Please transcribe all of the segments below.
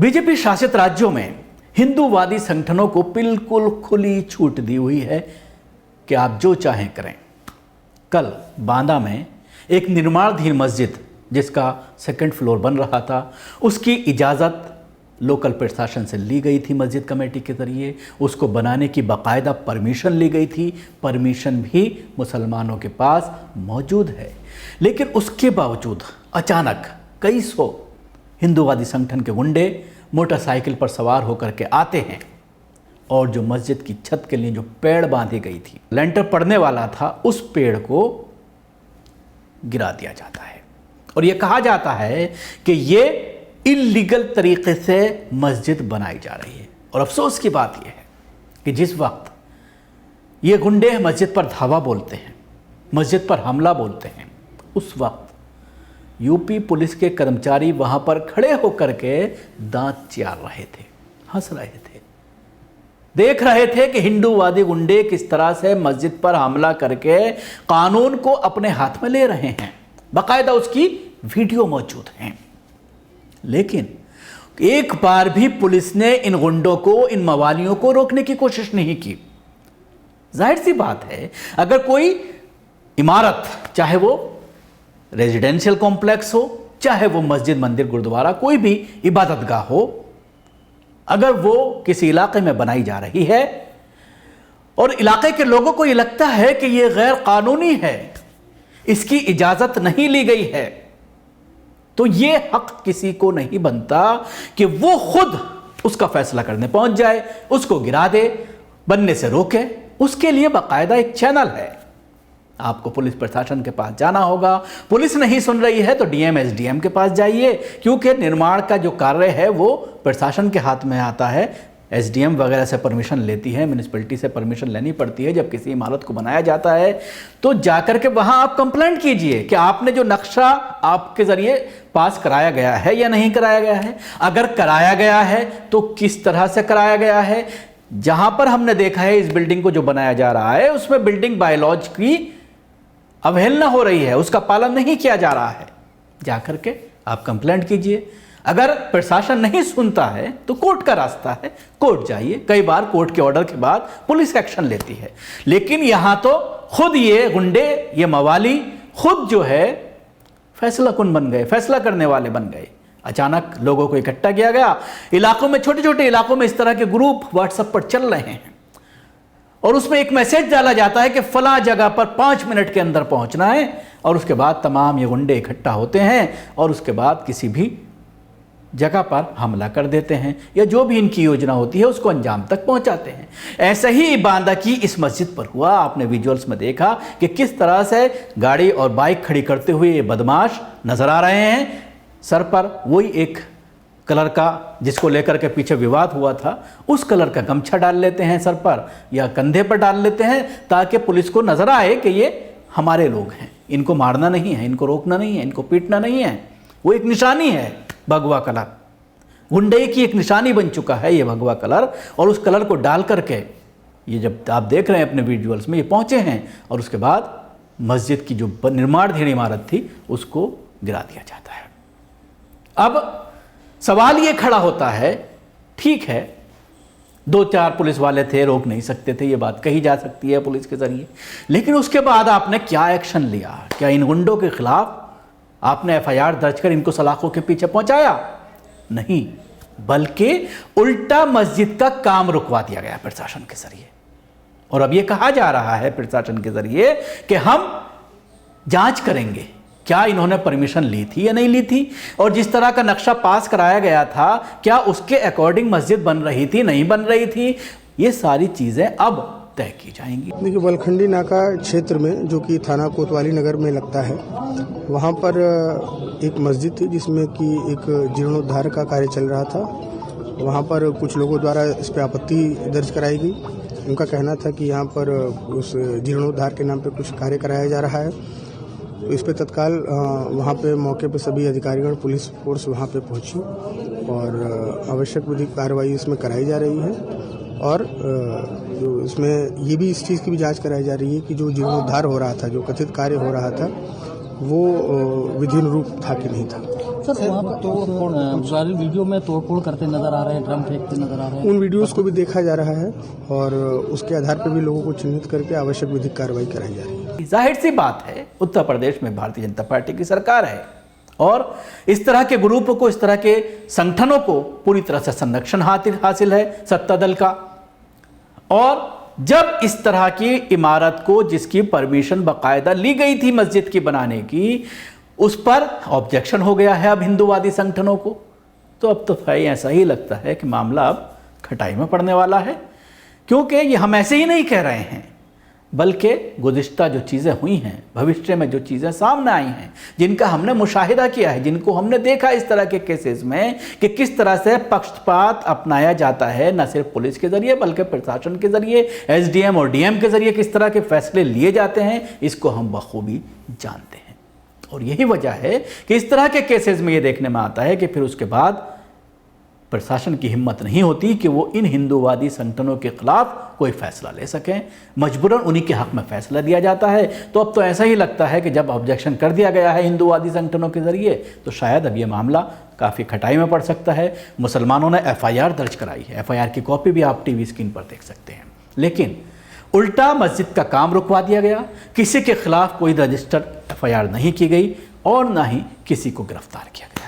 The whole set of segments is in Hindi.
बीजेपी शासित राज्यों में हिंदूवादी संगठनों को बिल्कुल खुली छूट दी हुई है कि आप जो चाहें करें। कल बांदा में एक निर्माणाधीन मस्जिद जिसका सेकंड फ्लोर बन रहा था, उसकी इजाज़त लोकल प्रशासन से ली गई थी। मस्जिद कमेटी के ज़रिए उसको बनाने की बाकायदा परमिशन ली गई थी। परमिशन भी मुसलमानों के पास मौजूद है, लेकिन उसके बावजूद अचानक कई सौ हिंदूवादी संगठन के गुंडे मोटरसाइकिल पर सवार होकर के आते हैं और जो मस्जिद की छत के लिए जो पेड़ बांधी गई थी, लेंटर पड़ने वाला था, उस पेड़ को गिरा दिया जाता है और यह कहा जाता है कि ये इल्लीगल तरीके से मस्जिद बनाई जा रही है। और अफसोस की बात यह है कि जिस वक्त ये गुंडे मस्जिद पर धावा बोलते हैं, मस्जिद पर हमला बोलते हैं, उस वक्त यूपी पुलिस के कर्मचारी वहां पर खड़े होकर के दांत चियार रहे थे, हंस रहे थे, देख रहे थे कि हिंदूवादी गुंडे किस तरह से मस्जिद पर हमला करके कानून को अपने हाथ में ले रहे हैं। बाकायदा उसकी वीडियो मौजूद है। लेकिन एक बार भी पुलिस ने इन गुंडों को, इन मवालियों को रोकने की कोशिश नहीं की। जाहिर सी बात है, अगर कोई इमारत, चाहे वो रेजिडेंशियल कॉम्प्लेक्स हो, चाहे वो मस्जिद, मंदिर, गुरुद्वारा, कोई भी इबादतगाह हो, अगर वो किसी इलाके में बनाई जा रही है और इलाके के लोगों को ये लगता है कि ये गैर कानूनी है, इसकी इजाजत नहीं ली गई है, तो ये हक किसी को नहीं बनता कि वो खुद उसका फैसला करने पहुंच जाए, उसको गिरा दे, बनने से रोके। उसके लिए बाकायदा एक चैनल है। आपको पुलिस प्रशासन के पास जाना होगा। पुलिस नहीं सुन रही है तो डीएम एसडीएम के पास जाइए, क्योंकि निर्माण का जो कार्य है वो प्रशासन के हाथ में आता है। एसडीएम वगैरह से परमिशन लेती है, म्यूनिसिपैलिटी से परमिशन लेनी पड़ती है। जब किसी इमारत को बनाया जाता है तो जाकर के वहां आप कंप्लेंट कीजिए कि आपने जो नक्शा आपके जरिए पास कराया गया है या नहीं कराया गया है। अगर कराया गया है तो किस तरह से कराया गया है। जहां पर हमने देखा है इस बिल्डिंग को जो बनाया जा रहा है, उसमें बिल्डिंग बायलॉज की अवहेलना हो रही है, उसका पालन नहीं किया जा रहा है। जाकर के आप कंप्लेंट कीजिए। अगर प्रशासन नहीं सुनता है तो कोर्ट का रास्ता है, कोर्ट जाइए। कई बार कोर्ट के ऑर्डर के बाद पुलिस एक्शन लेती है, लेकिन यहां तो खुद ये गुंडे, ये मवाली खुद जो है फैसला कुन बन गए, फैसला करने वाले बन गए। अचानक लोगों को इकट्ठा किया गया। इलाकों में, छोटे छोटे इलाकों में इस तरह के ग्रुप व्हाट्सएप पर चल रहे हैं और उसमें एक मैसेज डाला जाता है कि फला जगह पर 5 मिनट के अंदर पहुंचना है, और उसके बाद तमाम ये गुंडे इकट्ठा होते हैं और उसके बाद किसी भी जगह पर हमला कर देते हैं या जो भी इनकी योजना होती है उसको अंजाम तक पहुंचाते हैं। ऐसा ही बांदा की इस मस्जिद पर हुआ। आपने विजुअल्स में देखा कि किस तरह से गाड़ी और बाइक खड़ी करते हुए ये बदमाश नजर आ रहे हैं। सर पर वही एक कलर का, जिसको लेकर के पीछे विवाद हुआ था, उस कलर का गमछा डाल लेते हैं सर पर या कंधे पर डाल लेते हैं, ताकि पुलिस को नजर आए कि ये हमारे लोग हैं, इनको मारना नहीं है, इनको रोकना नहीं है, इनको पीटना नहीं है। वो एक निशानी है, भगवा कलर, गुंडे की एक निशानी बन चुका है ये भगवा कलर। और उस कलर को डाल करके ये, जब आप देख रहे हैं अपने विजुअल्स में, ये पहुंचे हैं और उसके बाद मस्जिद की जो निर्माणाधीन इमारत थी उसको गिरा दिया जाता है। अब सवाल ये खड़ा होता है, ठीक है 2-4 पुलिस वाले थे, रोक नहीं सकते थे, ये बात कही जा सकती है पुलिस के जरिए, लेकिन उसके बाद आपने क्या एक्शन लिया? क्या इन गुंडों के खिलाफ आपने एफआईआर दर्ज कर इनको सलाखों के पीछे पहुंचाया? नहीं, बल्कि उल्टा मस्जिद का काम रुकवा दिया गया प्रशासन के जरिए। और अब यह कहा जा रहा है प्रशासन के जरिए कि हम जांच करेंगे क्या इन्होंने परमिशन ली थी या नहीं ली थी, और जिस तरह का नक्शा पास कराया गया था क्या उसके अकॉर्डिंग मस्जिद बन रही थी, नहीं बन रही थी। ये सारी चीजें अब तय की जाएंगी। देखिए, वलखंडी नाका क्षेत्र में, जो कि थाना कोतवाली नगर में लगता है, वहाँ पर एक मस्जिद थी जिसमें कि एक जीर्णोद्धार का कार्य चल रहा था। वहाँ पर कुछ लोगों द्वारा इस पर आपत्ति दर्ज कराई गई। उनका कहना था कि यहाँ पर उस जीर्णोद्धार के नाम पर कुछ कार्य कराया जा रहा है। तो इस पे तत्काल वहाँ पे मौके पे सभी अधिकारीगण, पुलिस फोर्स वहाँ पे पहुंची और आवश्यक विधिक कार्रवाई इसमें कराई जा रही है। और जो इसमें ये भी, इस चीज़ की भी जांच कराई जा रही है कि जो जीर्णोद्धार हो रहा था, जो कथित कार्य हो रहा था, वो विधिन रूप था कि नहीं था। सर वहाँ पर वायरल वीडियो में तोड़फोड़ करते नजर आ रहे हैं, ड्रम फेंकते नजर आ रहे हैं। उन वीडियोस को भी देखा जा रहा है और उसके आधार पर भी लोगों को चिन्हित करके आवश्यक विधिक कार्रवाई कराई जा रही है। जाहिर सी बात है, उत्तर प्रदेश में भारतीय जनता पार्टी की सरकार है और इस तरह के ग्रुपों को, इस तरह के संगठनों को पूरी तरह से संरक्षण हासिल है सत्ता दल का। और जब इस तरह की इमारत को, जिसकी परमिशन बाकायदा ली गई थी मस्जिद की बनाने की, उस पर ऑब्जेक्शन हो गया है अब हिंदूवादी संगठनों को, तो अब तो भाई ऐसा ही लगता है कि मामला अब खटाई में पड़ने वाला है। क्योंकि ये हम ऐसे ही नहीं कह रहे हैं, बल्कि गुज़िश्ता जो चीज़ें हुई हैं, भविष्य में जो चीज़ें सामने आई हैं, जिनका हमने मुशाहिदा किया है, जिनको हमने देखा इस तरह के केसेस में कि किस तरह से पक्षपात अपनाया जाता है, न सिर्फ पुलिस के ज़रिए बल्कि प्रशासन के ज़रिए, एसडीएम और डीएम के ज़रिए किस तरह के फैसले लिए जाते हैं, इसको हम बखूबी जानते हैं। और यही वजह है कि इस तरह के केसेस में ये देखने में आता है कि फिर उसके बाद प्रशासन की हिम्मत नहीं होती कि वो इन हिंदूवादी संगठनों के खिलाफ कोई फैसला ले सकें, मजबूरन उन्हीं के हक में फैसला दिया जाता है। तो अब तो ऐसा ही लगता है कि जब ऑब्जेक्शन कर दिया गया है हिंदूवादी संगठनों के जरिए, तो शायद अब ये मामला काफ़ी खटाई में पड़ सकता है। मुसलमानों ने एफआईआर दर्ज कराई है, एफआईआर की कॉपी भी आप टीवी स्क्रीन पर देख सकते हैं, लेकिन उल्टा मस्जिद का काम रुकवा दिया गया, किसी के खिलाफ कोई रजिस्टर्ड एफआईआर नहीं की गई और ना ही किसी को गिरफ्तार किया गया है।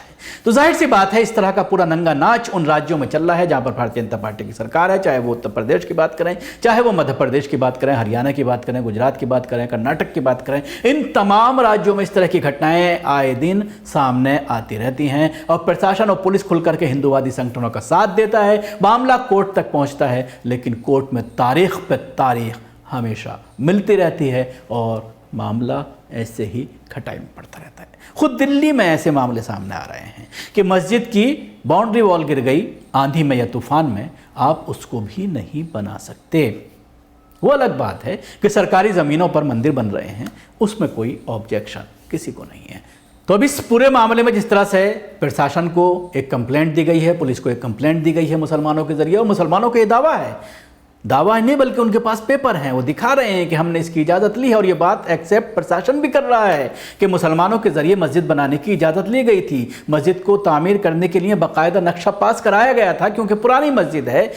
तो जाहिर सी बात है, इस तरह का पूरा नंगा नाच उन राज्यों में चल रहा है जहां पर भारतीय जनता पार्टी की सरकार है, चाहे वो उत्तर प्रदेश की बात करें, चाहे वो मध्य प्रदेश की बात करें, हरियाणा की बात करें, गुजरात की बात करें, कर्नाटक की बात करें। इन तमाम राज्यों में इस तरह की घटनाएं आए दिन सामने आती रहती हैं और प्रशासन और पुलिस खुल करके हिंदूवादी संगठनों का साथ देता है। मामला कोर्ट तक पहुंचता है, लेकिन कोर्ट में तारीख पे तारीख हमेशा मिलती रहती है और मामला ऐसे ही खटाई में पड़ता रहता है। खुद दिल्ली में ऐसे मामले सामने आ रहे हैं कि मस्जिद की बाउंड्री वॉल गिर गई आंधी में या तूफान में, आप उसको भी नहीं बना सकते। वो अलग बात है कि सरकारी ज़मीनों पर मंदिर बन रहे हैं, उसमें कोई ऑब्जेक्शन किसी को नहीं है। तो अब इस पूरे मामले में जिस तरह से प्रशासन को एक कंप्लेंट दी गई है, पुलिस को एक कंप्लेंट दी गई है मुसलमानों के जरिए, और मुसलमानों का ये दावा नहीं बल्कि उनके पास पेपर हैं, वो दिखा रहे हैं कि हमने इसकी इजाज़त ली है। और ये बात एक्सेप्ट प्रशासन भी कर रहा है कि मुसलमानों के ज़रिए मस्जिद बनाने की इजाज़त ली गई थी। मस्जिद को तामीर करने के लिए बाकायदा नक्शा पास कराया गया था, क्योंकि पुरानी मस्जिद है,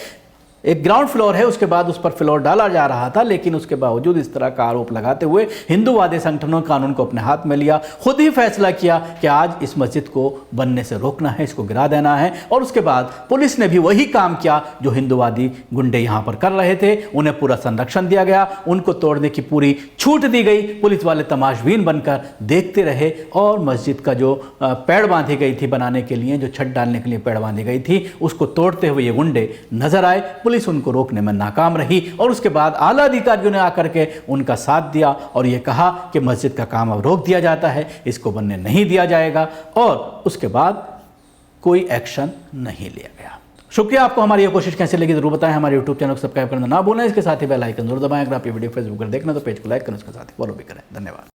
एक ग्राउंड फ्लोर है, उसके बाद उस पर फ्लोर डाला जा रहा था। लेकिन उसके बावजूद इस तरह का आरोप लगाते हुए हिंदूवादी संगठनों कानून को अपने हाथ में लिया, खुद ही फैसला किया कि आज इस मस्जिद को बनने से रोकना है, इसको गिरा देना है। और उसके बाद पुलिस ने भी वही काम किया जो हिंदूवादी गुंडे यहाँ पर कर रहे थे। उन्हें पूरा संरक्षण दिया गया, उनको तोड़ने की पूरी छूट दी गई। पुलिस वाले तमाशबीन बनकर देखते रहे और मस्जिद का जो पेड़ बांधी गई थी बनाने के लिए, जो छत डालने के लिए पेड़ बांधी गई थी, उसको तोड़ते हुए ये गुंडे नजर आए। पुलिस उनको रोकने में नाकाम रही और उसके बाद आला अधिकारियों ने आकर के उनका साथ दिया और यह कहा कि मस्जिद का काम अब रोक दिया जाता है, इसको बनने नहीं दिया जाएगा। और उसके बाद कोई एक्शन नहीं लिया गया। शुक्रिया। आपको हमारी ये कोशिश कैसे लगी जरूर बताएं। हमारे यूट्यूब चैनल को सब्सक्राइब करना ना भूलें, इसके साथ ही बेल आइकन जरूर दबाएं। अगर आप ये वीडियो फेसबुक पर देखना तो पेज को लाइक करें, उसके साथ ही फॉलो भी करें। धन्यवाद।